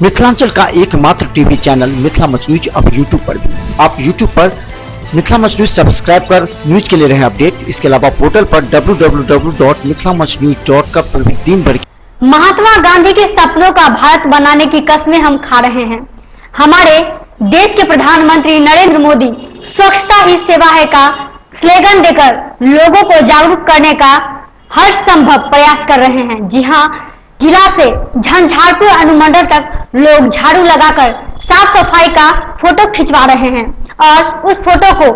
मिथिलांचल का एकमात्र TV channel Mithila much news अब यूट्यूब पर भी। आप यूट्यूब पर मिथिला मच न्यूज सब्सक्राइब कर न्यूज के लिए रहे अपडेट। इसके अलावा पोर्टल पर www.mithilamachnews.com पर भी दिन भर महात्मा गांधी के सपनों का भारत बनाने की कसमें हम खा रहे हैं। हमारे देश के प्रधानमंत्री नरेंद्र मोदी स्वच्छता ही सेवा है का स्लोगन देकर लोगों को जागरूक करने का हर संभव प्रयास कर रहे हैं। जी हां, जिला से झंझारपुर अनुमंडल तक लोग झाड़ू लगाकर साफ सफाई का फोटो खिंचवा रहे हैं और उस फोटो को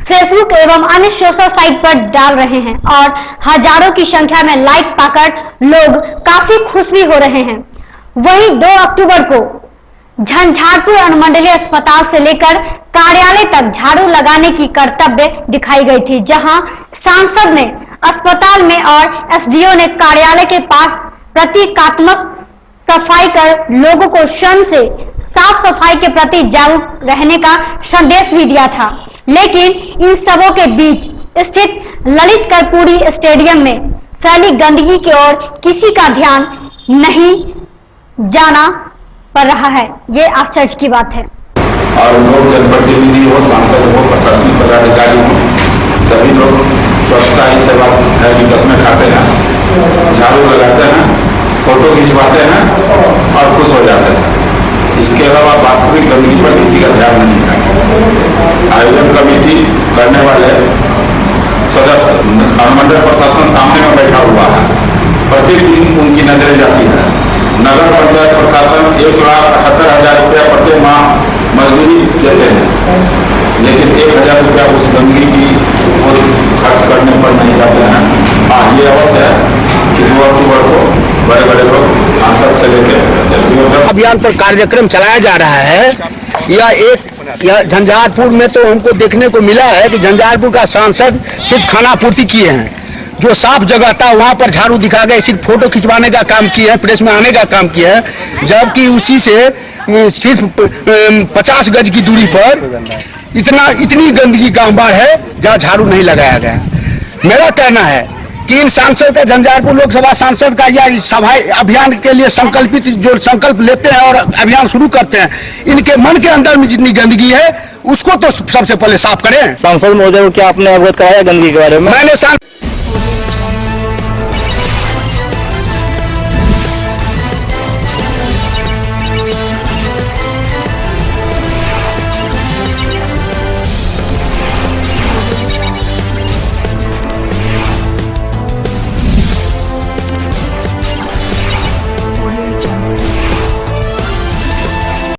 फेसबुक एवं अन्य सोशल साइट पर डाल रहे हैं और हजारों की संख्या में लाइक पाकर लोग काफी खुश भी हो रहे हैं। वहीं 2 अक्टूबर को झंझारपुर अनुमंडलीय अस्पताल से लेकर कार्यालय तक झाड़ू लगाने की कर्तव्य दिखाई गई थी, जहां सांसद ने अस्पताल में और एसडीओ ने कार्यालय के पास प्रतीकात्मक सफाई कर लोगों को स्वयं से साफ सफाई के प्रति जागरूक रहने का संदेश भी दिया था। लेकिन इन सबों के बीच स्थित ललित कर्पूरी स्टेडियम में फैली गंदगी की ओर किसी का ध्यान नहीं जाना पड़ रहा है। ये आश्चर्य की बात है। और लोग जनप्रतिनिधि हो, सांसद हो, प्रशासनिक पदाधिकारी हो, सभी लोग स्वच्छता ही सेवा है की कसमें खाते हैं, झाड़ू लगाते हैं, फोटो खिंचवाते हैं और खुश हो जाते हैं। इसके अलावा वास्तविक गंदगी पर किसी का ध्यान नहीं है। आयोजन कमेटी करने वाले सदस्य अनुमंडल प्रशासन सामने में बैठा हुआ है, प्रतिदिन उनकी नजरें जाती है। नगर पंचायत प्रशासन 1,78,000 रुपया प्रति माह मजदूरी देते हैं, लेकिन 1,000 रुपया उस गंदगी की खर्च करने पर नहीं जाते हैं। हाँ, ये अवश्य है कि 2 अक्टूबर को बड़े बड़े लोग सांसद से लेकर अभियान पर कार्यक्रम चलाया जा रहा है। यह झंझारपुर में तो हमको देखने को मिला है कि झंझारपुर का सांसद सिर्फ खाना पूर्ति किए हैं, जो साफ जगह था वहां पर झाड़ू दिखा गए, सिर्फ फोटो खिंचवाने का काम किए हैं, प्रेस में आने का काम किया है, जबकि उसी से सिर्फ 50 गज की दूरी पर इतनी गंदगी का अंबार है जहाँ झाड़ू नहीं लगाया गया। मेरा कहना है कि इन सांसद का, झंझारपुर लोकसभा सांसद का यह सभा अभियान के लिए जो संकल्प लेते हैं और अभियान शुरू करते हैं, इनके मन के अंदर में जितनी गंदगी है उसको तो सबसे पहले साफ करें। सांसद महोदय को क्या आपने अवगत कराया गंदगी के बारे में? मैंने